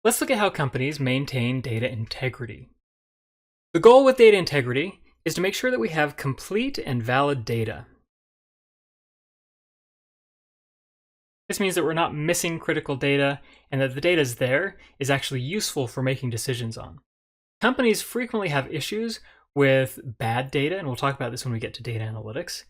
Let's look at how companies maintain data integrity. The goal with data integrity is to make sure that we have complete and valid data. This means that we're not missing critical data and that the data is actually useful for making decisions on. Companies frequently have issues with bad data, and we'll talk about this when we get to data analytics.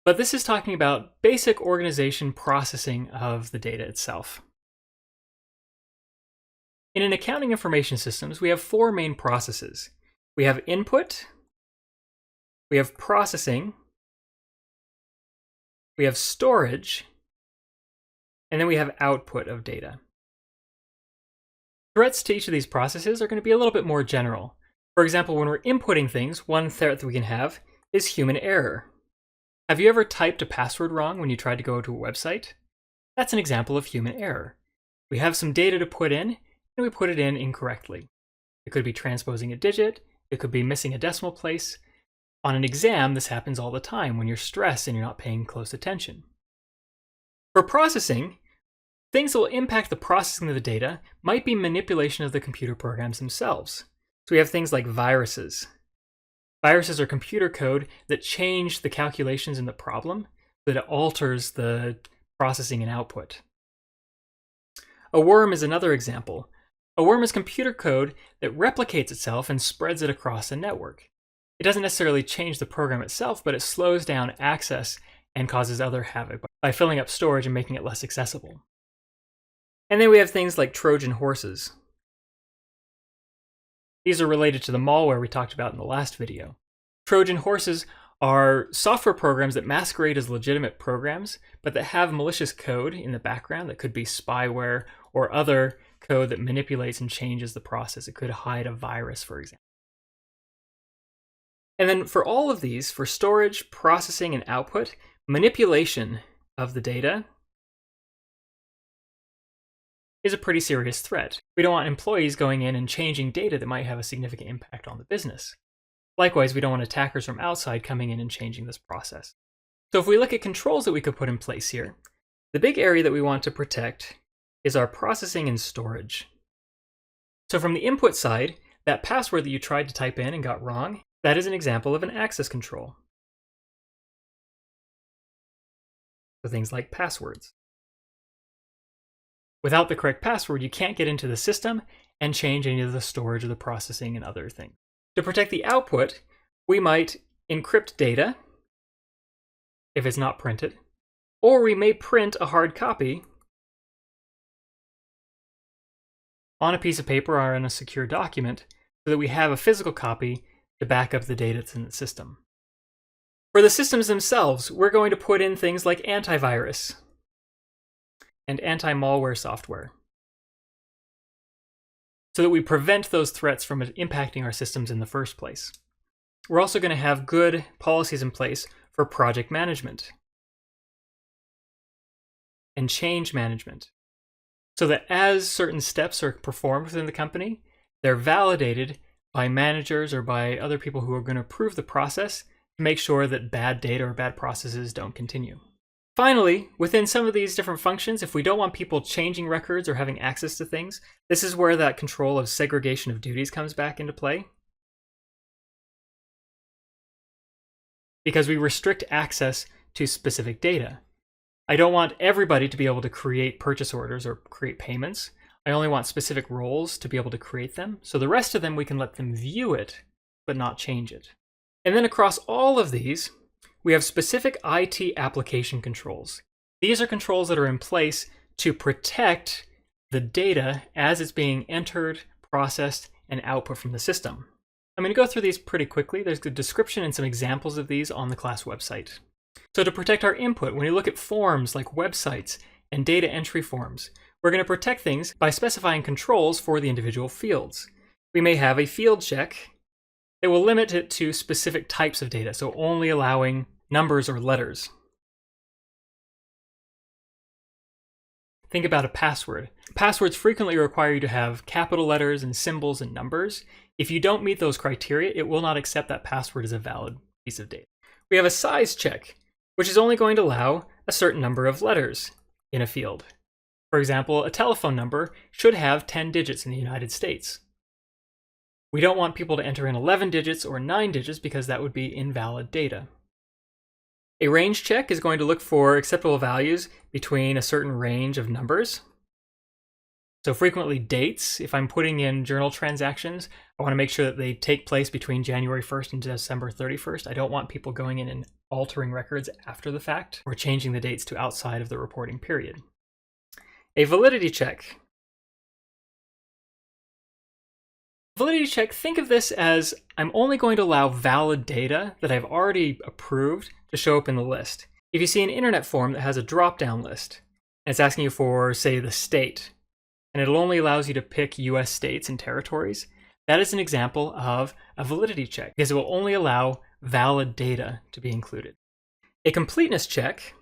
But this is talking about basic organization processing of the data itself. In an accounting information systems, we have four main processes. We have input, we have processing, we have storage, and then we have output of data. Threats to each of these processes are going to be a little bit more general. For example, when we're inputting things, one threat that we can have is human error. Have you ever typed a password wrong when you tried to go to a website? That's an example of human error. We have some data to put in, and we put it in incorrectly. It could be transposing a digit, it could be missing a decimal place. On an exam, this happens all the time when you're stressed and you're not paying close attention. For processing, things that will impact the processing of the data might be manipulation of the computer programs themselves. So we have things like viruses. Viruses are computer code that change the calculations in the problem, that it alters the processing and output. A worm is another example. A worm is computer code that replicates itself and spreads it across a network. It doesn't necessarily change the program itself, but it slows down access and causes other havoc by filling up storage and making it less accessible. And then we have things like Trojan horses. These are related to the malware we talked about in the last video. Trojan horses are software programs that masquerade as legitimate programs, but that have malicious code in the background that could be spyware or other code that manipulates and changes the process. It could hide a virus, for example. And then for all of these, for storage, processing, and output, manipulation of the data is a pretty serious threat. We don't want employees going in and changing data that might have a significant impact on the business. Likewise, we don't want attackers from outside coming in and changing this process. So if we look at controls that we could put in place here, the big area that we want to protect is our processing and storage. So from the input side, that password that you tried to type in and got wrong, that is an example of an access control. So things like passwords. Without the correct password, you can't get into the system and change any of the storage or the processing and other things. To protect the output, we might encrypt data if it's not printed, or we may print a hard copy on a piece of paper or in a secure document so that we have a physical copy to back up the data that's in the system. For the systems themselves, we're going to put in things like antivirus and anti-malware software so that we prevent those threats from impacting our systems in the first place. We're also going to have good policies in place for project management and change management so that as certain steps are performed within the company, they're validated by managers or by other people who are going to approve the process to make sure that bad data or bad processes don't continue. Finally, within some of these different functions, if we don't want people changing records or having access to things, this is where that control of segregation of duties comes back into play. Because we restrict access to specific data. I don't want everybody to be able to create purchase orders or create payments. I only want specific roles to be able to create them. So the rest of them, we can let them view it, but not change it. And then across all of these, we have specific IT application controls. These are controls that are in place to protect the data as it's being entered, processed, and output from the system. I'm going to go through these pretty quickly. There's a description and some examples of these on the class website. So to protect our input, when you look at forms like websites and data entry forms, we're going to protect things by specifying controls for the individual fields. We may have a field check that will limit it to specific types of data, so only allowing numbers or letters. Think about a password. Passwords frequently require you to have capital letters and symbols and numbers. If you don't meet those criteria, it will not accept that password as a valid piece of data. We have a size check, which is only going to allow a certain number of letters in a field. For example, a telephone number should have 10 digits in the United States. We don't want people to enter in 11 digits or 9 digits because that would be invalid data. A range check is going to look for acceptable values between a certain range of numbers. So frequently dates, if I'm putting in journal transactions, I want to make sure that they take place between January 1st and December 31st. I don't want people going in and altering records after the fact or changing the dates to outside of the reporting period. A validity check. Validity check, think of this as I'm only going to allow valid data that I've already approved to show up in the list. If you see an internet form that has a drop-down list, and it's asking you for, say, the state, and it only allows you to pick US states and territories, that is an example of a validity check, because it will only allow valid data to be included. A completeness check.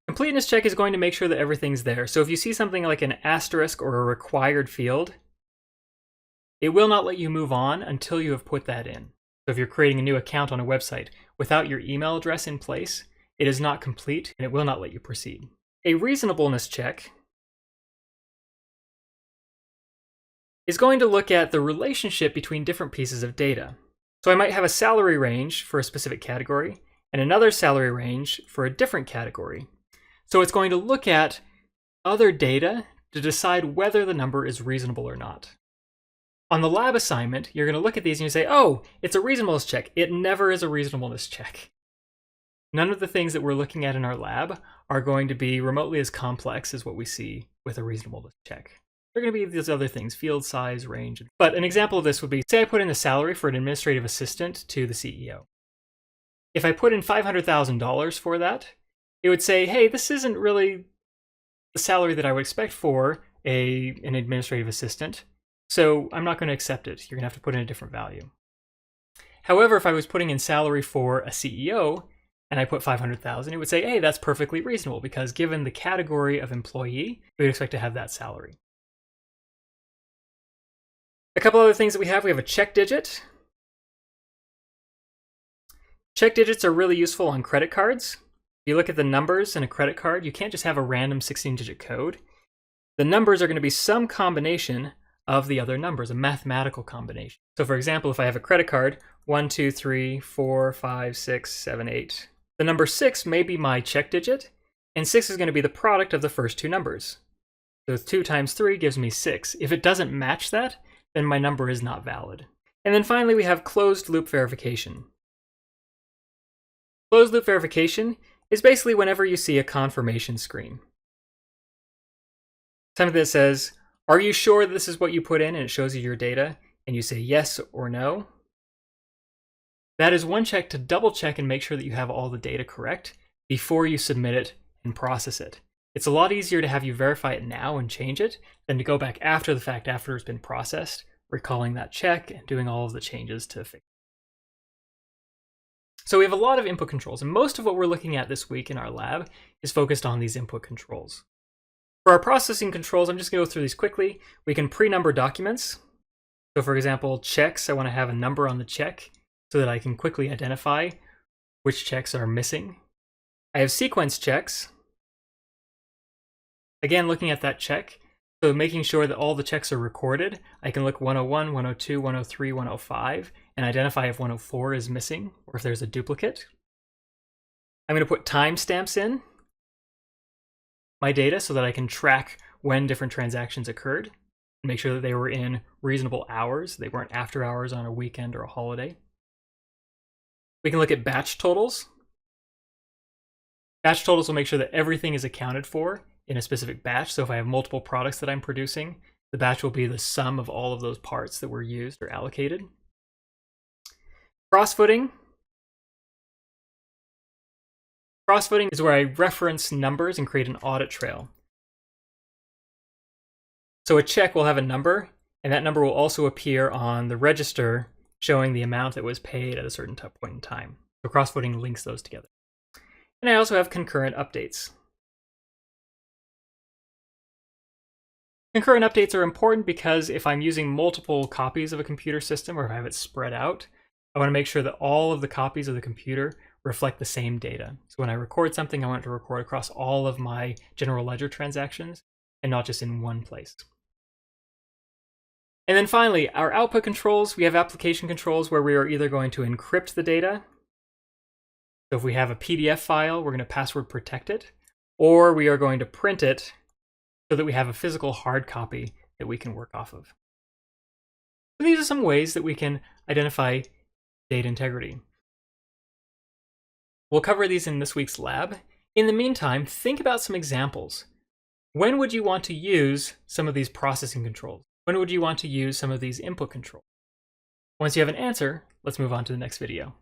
Completeness check is going to make sure that everything's there. So if you see something like an asterisk or a required field, it will not let you move on until you have put that in. So if you're creating a new account on a website without your email address in place, it is not complete and it will not let you proceed. A reasonableness check is going to look at the relationship between different pieces of data. So I might have a salary range for a specific category and another salary range for a different category. So it's going to look at other data to decide whether the number is reasonable or not. On the lab assignment, you're going to look at these and you say, oh, it's a reasonableness check. It never is a reasonableness check. None of the things that we're looking at in our lab are going to be remotely as complex as what we see with a reasonableness check. They're going to be these other things, field size, range. But an example of this would be, say I put in the salary for an administrative assistant to the CEO. If I put in $500,000 for that, it would say, hey, this isn't really the salary that I would expect for an administrative assistant, so I'm not going to accept it. You're going to have to put in a different value. However, if I was putting in salary for a CEO, and I put $500,000, it would say, hey, that's perfectly reasonable because given the category of employee, we would expect to have that salary. A couple other things that we have a check digit. Check digits are really useful on credit cards. If you look at the numbers in a credit card, you can't just have a random 16-digit code. The numbers are going to be some combination of the other numbers, a mathematical combination. So for example, if I have a credit card, 1, 2, 3, 4, 5, 6, 7, 8. The number 6 may be my check digit, and 6 is going to be the product of the first two numbers. So 2 times 3 gives me 6. If it doesn't match that, then my number is not valid. And then finally, we have closed loop verification. Closed loop verification is basically whenever you see a confirmation screen. Something that says, are you sure this is what you put in? And it shows you your data, and you say yes or no. That is one check to double check and make sure that you have all the data correct before you submit it and process it. It's a lot easier to have you verify it now and change it than to go back after the fact, after it's been processed, recalling that check and doing all of the changes to fix it. So we have a lot of input controls, and most of what we're looking at this week in our lab is focused on these input controls. For our processing controls, I'm just going to go through these quickly. We can pre-number documents. So for example, checks, I want to have a number on the check so that I can quickly identify which checks are missing. I have sequence checks. Again, looking at that check, so making sure that all the checks are recorded. I can look 101, 102, 103, 105, and identify if 104 is missing or if there's a duplicate. I'm going to put timestamps in my data so that I can track when different transactions occurred and make sure that they were in reasonable hours. They weren't after hours on a weekend or a holiday. We can look at batch totals. Batch totals will make sure that everything is accounted for in a specific batch. So if I have multiple products that I'm producing, the batch will be the sum of all of those parts that were used or allocated. Cross-footing. Cross-footing is where I reference numbers and create an audit trail. So a check will have a number, and that number will also appear on the register showing the amount that was paid at a certain point in time. So cross-footing links those together. And I also have concurrent updates. Concurrent updates are important because if I'm using multiple copies of a computer system or if I have it spread out, I want to make sure that all of the copies of the computer reflect the same data. So when I record something, I want it to record across all of my general ledger transactions and not just in one place. And then finally, our output controls, we have application controls where we are either going to encrypt the data. So if we have a PDF file, we're going to password protect it, or we are going to print it so that we have a physical hard copy that we can work off of. So these are some ways that we can identify data integrity. We'll cover these in this week's lab. In the meantime, think about some examples. When would you want to use some of these processing controls? When would you want to use some of these input controls? Once you have an answer, let's move on to the next video.